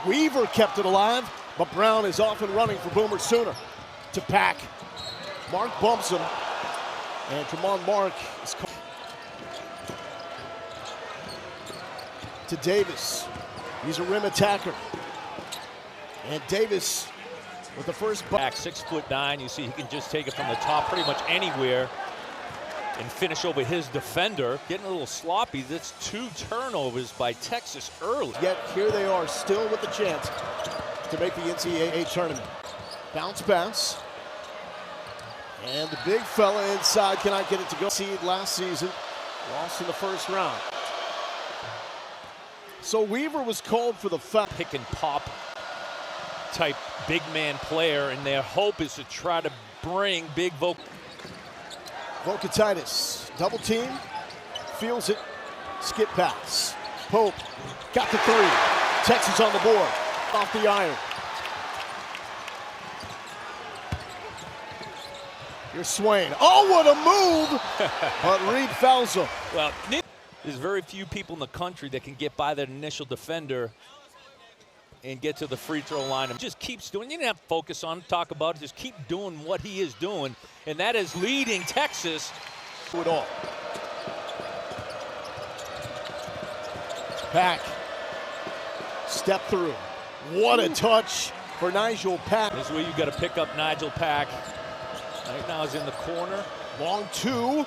Weaver kept it alive, but Brown is off and running for Boomer Sooner. To Pack. Mark bumps him, and Tremont Mark is caught. To Davis. He's a rim attacker. And Davis with the first back, 6'9". You see he can just take it from the top pretty much anywhere and finish over his defender. Getting a little sloppy. That's 2 turnovers by Texas early. Yet here they are still with the chance to make the NCAA tournament. Bounce pass. And the big fella inside cannot get it to go. Seed last season, lost in the first round. So Weaver was called for the foul. Pick and pop type big man player, and their hope is to try to bring big Vokatitis, double team, feels it, skip pass. Pope got the 3. Texas on the board, off the iron. Here's Swain. Oh, what a move! But Reed fouls him. Well, there's very few people in the country that can get by that initial defender and get to the free throw line and just keeps doing. You didn't have to focus on it, talk about it. Just keep doing what he is doing, and that is leading Texas. It all. Pack. Step through. What a touch for Nigel Pack. This is where you got to pick up Nigel Pack. Right now he's in the corner. Long 2,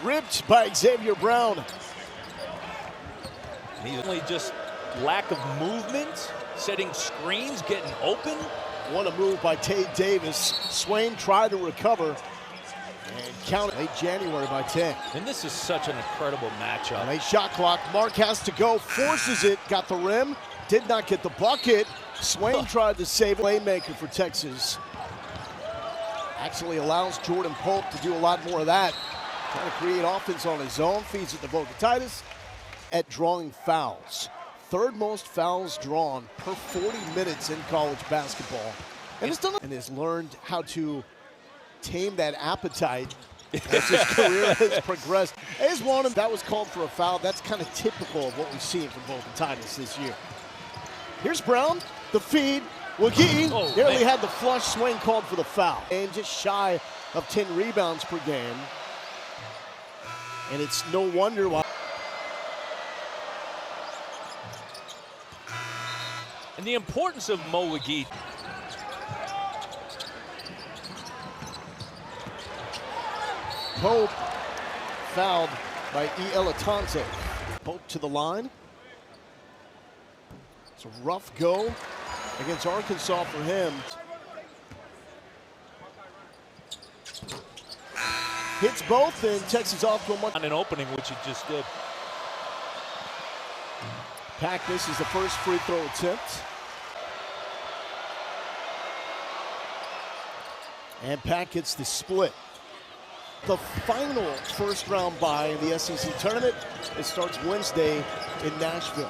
ripped by Xavier Brown. He's only just lack of movement, setting screens, getting open. What a move by Tate Davis. Swain tried to recover and counted late January by 10. And this is such an incredible matchup. Late shot clock. Mark has to go, forces it, got the rim, did not get the bucket. Swain tried to save a playmaker for Texas. Actually allows Jordan Pope to do a lot more of that. Trying to create offense on his own, feeds it to Vokatitis at drawing fouls. 3rd most fouls drawn per 40 minutes in college basketball. And has learned how to tame that appetite as his career has progressed. As one of that was called for a foul. That's kind of typical of what we've seen from Vokatitis this year. Here's Brown, the feed. Wagee nearly had the flush. Swain called for the foul. And just shy of 10 rebounds per game. And it's no wonder why. And the importance of Mo Wagee. Pope fouled by E. Elatonte. Pope to the line. It's a rough go against Arkansas for him. Hits both, and Texas off to a much. On an opening, which he just did. Pack misses the first free throw attempt. And Pack gets the split. The final first round bye in the SEC tournament. It starts Wednesday in Nashville.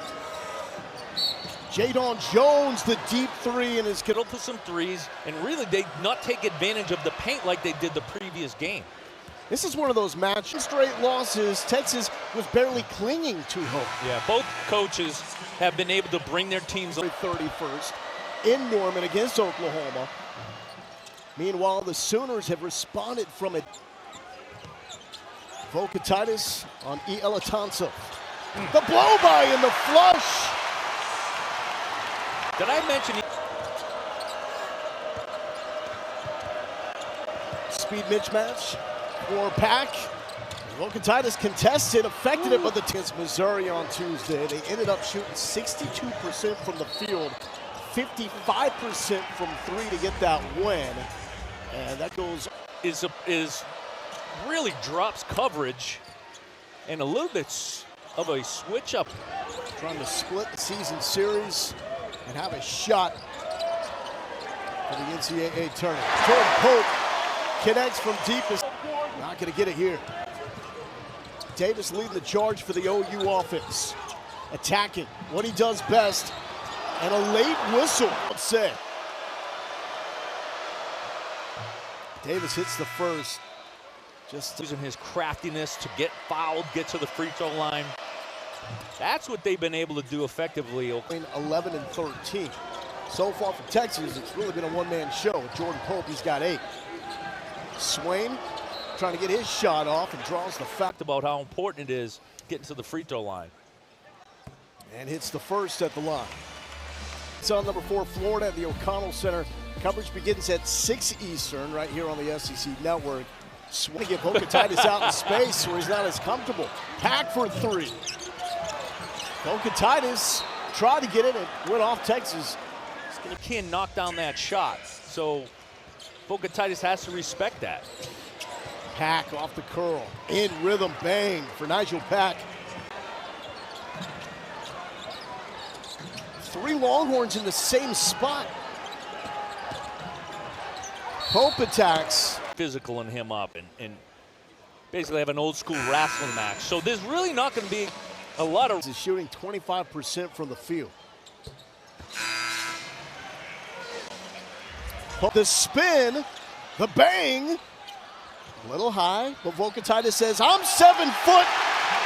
Jadon Jones, the deep 3, and his Kittle for some threes, and really they not take advantage of the paint like they did the previous game. This is one of those matches. Straight losses. Texas was barely clinging to hope. Yeah, both coaches have been able to bring their teams 31st in Norman against Oklahoma. Meanwhile, the Sooners have responded from it. Vokatitis on E. Elatonte. The blow-by and the flush. Did I mention speed mismatch for Pack? Vokatitis contested, affected it, but the against Missouri on Tuesday. They ended up shooting 62% from the field, 55% from 3 to get that win. And that goes is really drops coverage and a little bit of a switch up. Trying to split the season series and have a shot for the NCAA tournament. Jordan Pope connects from deepest. Not going to get it here. Davis leading the charge for the OU offense. Attacking what he does best. And a late whistle. Let's say. Davis hits the first. Just using his craftiness to get fouled, get to the free throw line. That's what they've been able to do effectively. 11 and 13. So far for Texas, it's really been a one-man show. Jordan Pope, he's got 8. Swain trying to get his shot off and draws the foul. About how important it is getting to the free throw line. And hits the first at the line. It's on number 4, Florida at the O'Connell Center. Coverage begins at 6 Eastern right here on the SEC Network. Swain to get Vocatitis out in space where he's not as comfortable. Pack for 3. Vocatitis tried to get it and went off Texas. He can't knock down that shot, so Vocatitis has to respect that. Pack off the curl. In rhythm, bang for Nigel Pack. 3 Longhorns in the same spot. Pope attacks. Physical and him up and basically have an old school wrestling match. So there's really not going to be a lot of. He's shooting 25% from the field. The spin, the bang, a little high, but Vocatitis says, I'm 7 foot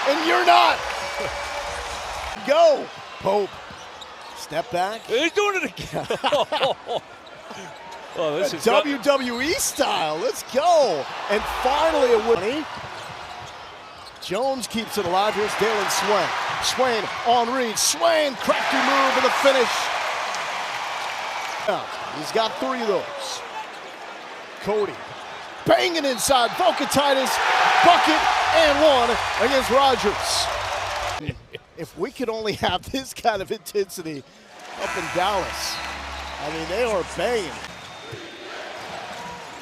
and you're not. Go, Pope. Step back. He's doing it again. Oh, this is WWE style. Let's go. And finally a win. Jones keeps it alive. Here's Dalen Swain. Swain on read. Swain, crafty move and the finish. He's got 3 of those. Cody banging inside. Vocatitis, bucket, and 1 against Rogers. If we could only have this kind of intensity up in Dallas, I mean, they are banging.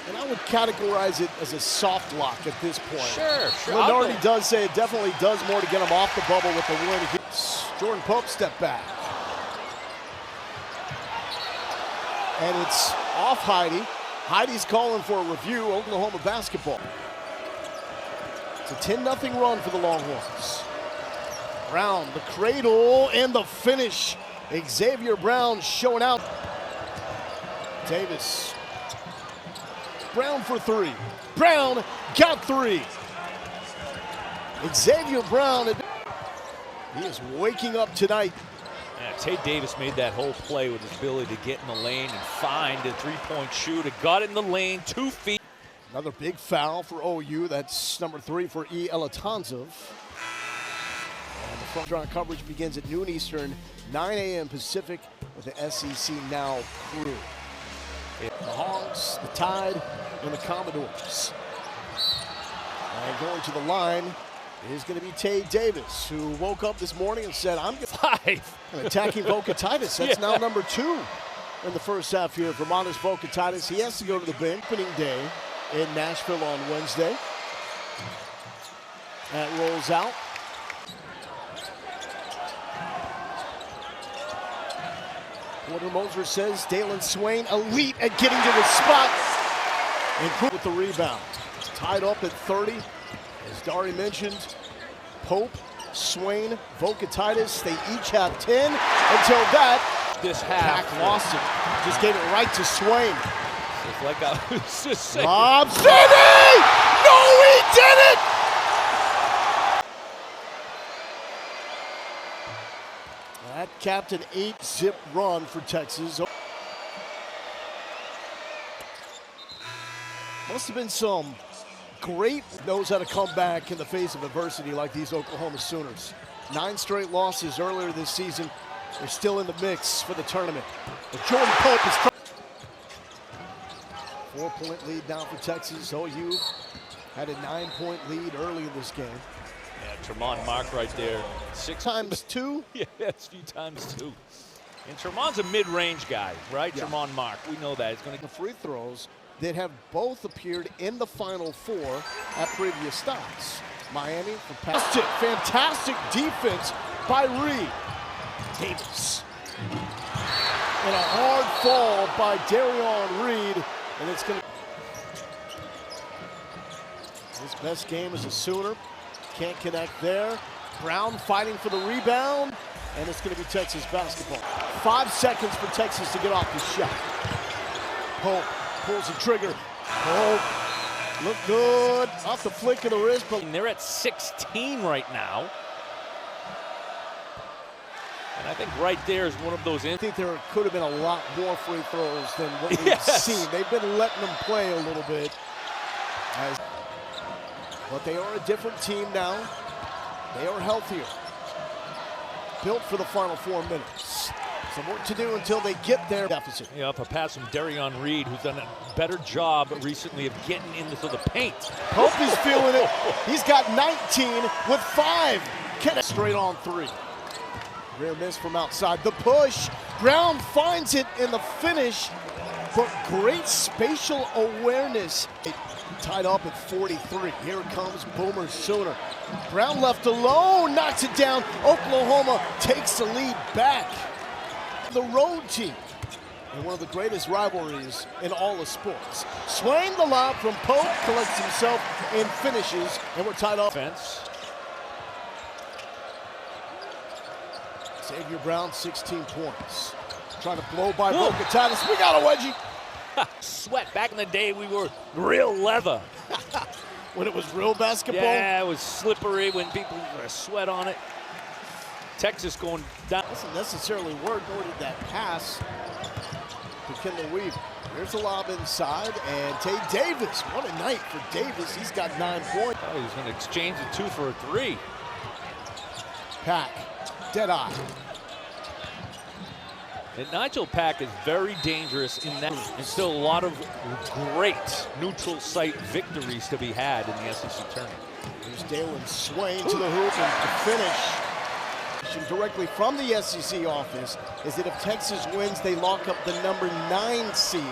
And I would categorize it as a soft lock at this point. Sure. Lenardi does say it definitely does more to get him off the bubble with the win. Jordan Pope step back. And it's off Heidi. Heidi's calling for a review. Oklahoma basketball. It's a 10-0 run for the Longhorns. Brown, the cradle, and the finish. Xavier Brown showing out. Davis. Brown for 3. Brown got 3. Xavier Brown, he is waking up tonight. Yeah, Tate Davis made that whole play with his ability to get in the lane and find a 3-point shooter. Got it in the lane, 2 feet. Another big foul for OU. That's number 3 for E. Elatonzov. And the front round coverage begins at noon Eastern, 9 a.m. Pacific with the SEC Now crew. The Hogs, the Tide, and the Commodores. And going to the line is going to be Tate Davis, who woke up this morning and said, I'm 5. And attacking Vocatitis. That's now number 2 in the first half here for Montes Vocatitis. He has to go to the bench. Opening day in Nashville on Wednesday. That rolls out. Porter Moser says Dalen Swain, elite at getting to the spot. And with the rebound. Tied up at 30. As Dari mentioned, Pope, Swain, Vocatitis, they each have 10 until that. This half. Pack lost it. Just gave it right to Swain. It's like I was just saying. Lob City! No, he did it! That capped an 8-zip run for Texas. Must have been some great knows how to come back in the face of adversity like these Oklahoma Sooners. 9 straight losses earlier this season. They're still in the mix for the tournament. But Jordan Pope is 4-point lead now for Texas. OU had a 9-point lead early in this game. Yeah, Tremont Mark right there. 6 times 2? Yeah, that's 2 times 2. And Tremont's a mid-range guy, right? Yeah. Tremont Mark, we know that. He's going to the free throws that have both appeared in the Final Four at previous stops. Miami for fantastic defense by Reed. Davis. And a hard fall by Darion Reed. And it's going to... His best game as a Sooner. Can't connect there. Brown fighting for the rebound. And it's going to be Texas basketball. 5 seconds for Texas to get off the shot. Pope pulls the trigger. Pope look good. Off the flick of the wrist. But they're at 16 right now. And I think right there is one of those. I think there could have been a lot more free throws than what we've seen. They've been letting them play a little bit. But they are a different team now. They are healthier. Built for the final 4 minutes. Some work to do until they get their deficit. Yeah, up a pass from Darion Reed, who's done a better job recently of getting into the paint. Pope is feeling it. He's got 19 with 5. Straight on 3. Rare miss from outside. The push. Brown finds it in the finish, but great spatial awareness. It tied up at 43. Here comes Boomer Sooner. Brown left alone, knocks it down. Oklahoma takes the lead back. The road team in one of the greatest rivalries in all of sports. Swain the lob from Pope, collects himself and finishes, and we're tied up. Xavier Brown, 16 points. Trying to blow by Bocatatis. We got a wedgie. Sweat. Back in the day, we were real leather. When it was real basketball? Yeah, it was slippery when people sweat on it. Texas going down. Doesn't necessarily work, nor did that pass to Kendall Weaver. Here's the lob inside, and Tay Davis. What a night for Davis. He's got 9 points. Oh, he's going to exchange a 2 for a 3. Pack, dead eye. And Nigel Pack is very dangerous in that. And still a lot of great neutral site victories to be had in the SEC tournament. Here's Dalen Swain to the hoop and to finish. Directly from the SEC office is that if Texas wins, they lock up the number 9 seed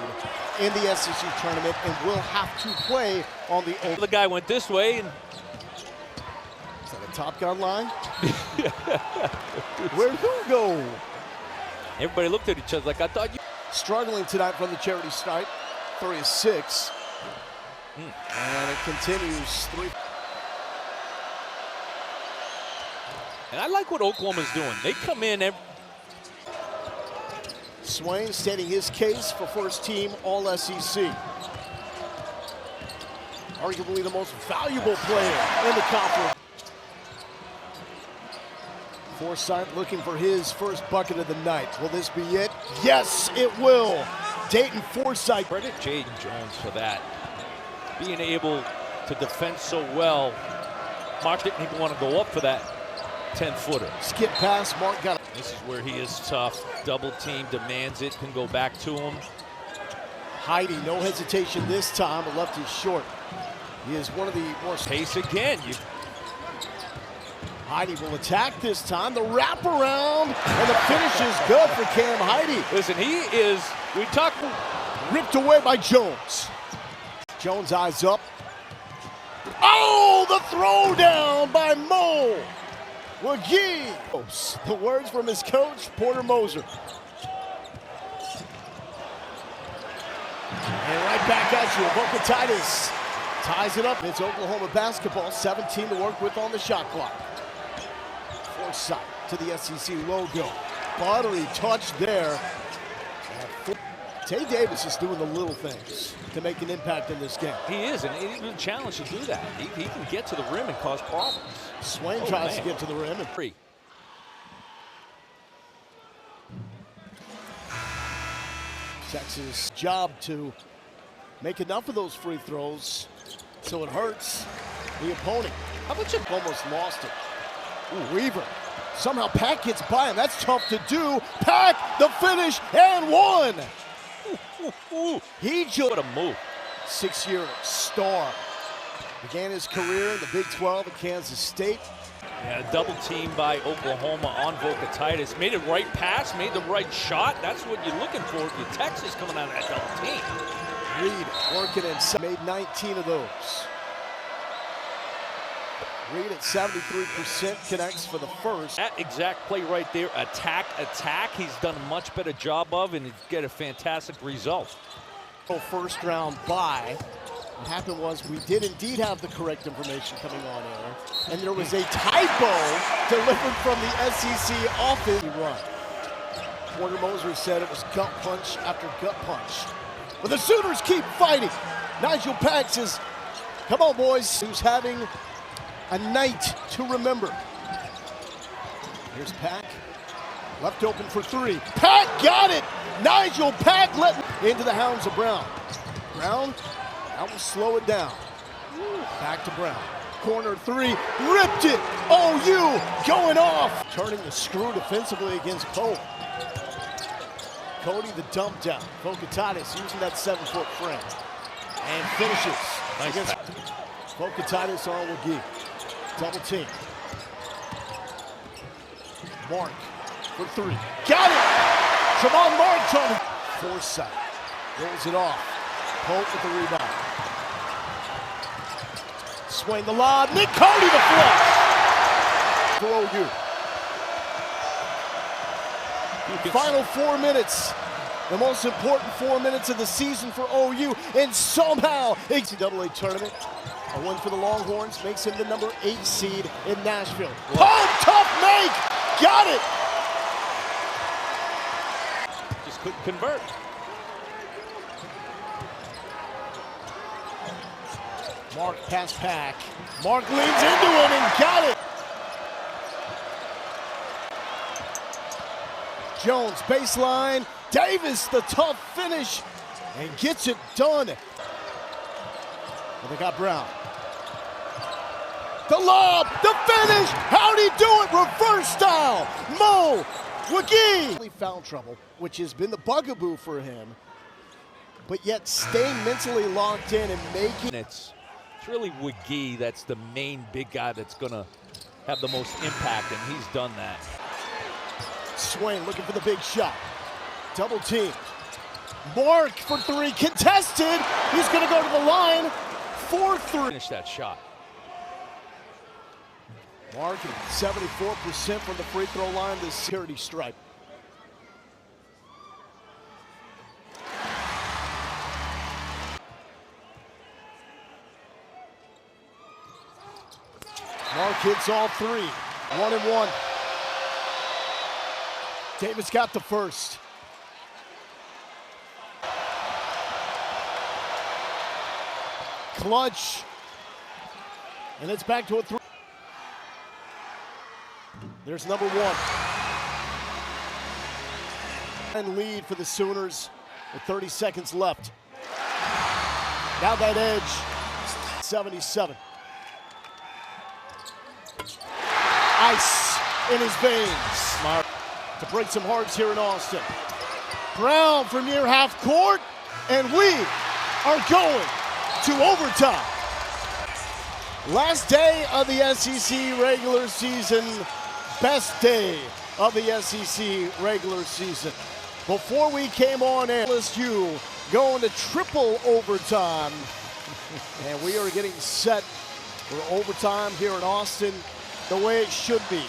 in the SEC tournament and will have to play on the open. The guy went this way. And is that a Top Gun line? Where'd who go? Everybody looked at each other like, I thought you. Struggling tonight from the charity stripe. 3 of 6. And it continues. 3. And I like what Oklahoma's doing. They come in. Swain stating his case for first team All-SEC. Arguably the most valuable player in the conference. Forsythe looking for his first bucket of the night. Will this be it? Yes, it will. Dayton Forsythe. Credit Jaden Jones for that. Being able to defend so well. Mark didn't even want to go up for that 10-footer. Skip pass, Mark got it. This is where he is tough. Double team, demands it, can go back to him. Heidi, no hesitation this time, but left is short. He is one of the more... Pace again. Heidi will attack this time. The wraparound, and the finish is good for Cam Heidi. Listen, he is, we talked... Ripped away by Jones. Jones eyes up. Oh, the throwdown by Mo. McGee. The words from his coach, Porter Moser. And right back at you, Bocatatis ties it up. It's Oklahoma basketball, 17 to work with on the shot clock. Forsythe to the SEC logo. Buttery touch there. Tay Davis is doing the little things to make an impact in this game. He is, and he's been challenged to do that. He can get to the rim and cause problems. Swain tries to get to the rim. And free. Texas' job to make enough of those free throws so it hurts the opponent. How about you? Almost lost it. Ooh, Weaver. Somehow Pack gets by him. That's tough to do. Pack, the finish, and one. He just... What a move. 6-year star. Began his career in the Big 12 at Kansas State. Yeah, a double team by Oklahoma on Bocatatis. Made a right pass, made the right shot. That's what you're looking for if you're Texas coming out of that double team. Reed working inside. Made 19 of those. Reed at 73% connects for the first. That exact play right there, attack, he's done a much better job of, and he's get a fantastic result. First round bye. What happened was we did indeed have the correct information coming on air, and there was a typo delivered from the SEC office. Run. Porter Moser said it was gut punch after gut punch. But the Sooners keep fighting. Nigel Pack says, come on, boys. Who's having a night to remember. Here's Pack. Left open for three. Pat got it! Nigel Pat let into the hounds of Brown. Brown, that will slow it down. Back to Brown. Corner three, ripped it! OU going off! Turning the screw defensively against Pope. Cody the dump down. Fokatatis using that 7-foot frame. And finishes. Nice Against Fokatatis on McGee. Double team. Mark for three. Got it! Tremont Mark trying to foresight. Rolls it off. Pope with the rebound. Swing the lob. Nick Cody the flush. For OU. Final 4 minutes. The most important 4 minutes of the season for OU. And somehow, NCAA tournament. A win for the Longhorns makes him the number 8 seed in Nashville. Pope, tough make! Got it! Just couldn't convert. Mark pass back. Mark leans into it and got it! Jones baseline. Davis the tough finish and gets it done. And they got Brown. The lob, the finish. How'd he do it? Reverse style. Mo McGee. Foul trouble, which has been the bugaboo for him, but yet staying mentally locked in and making. It's really McGee that's the main big guy that's going to have the most impact, and he's done that. Swain looking for the big shot. Double team. Mark for three, contested. He's going to go to the line. 4-3. Finish that shot. Mark at 74% from the free throw line. This security stripe. Mark hits all three. 1-1. Davis got the first. Clutch. And it's back to a 3. There's number 1. And lead for the Sooners with 30 seconds left. Now that edge, 77. Ice in his veins. Smart. To break some hearts here in Austin. Brown from near half court, and we are going to overtime. Last day of the SEC regular season, best day of the SEC regular season. Before we came on air, LSU going to triple overtime, and we are getting set for overtime here in Austin the way it should be.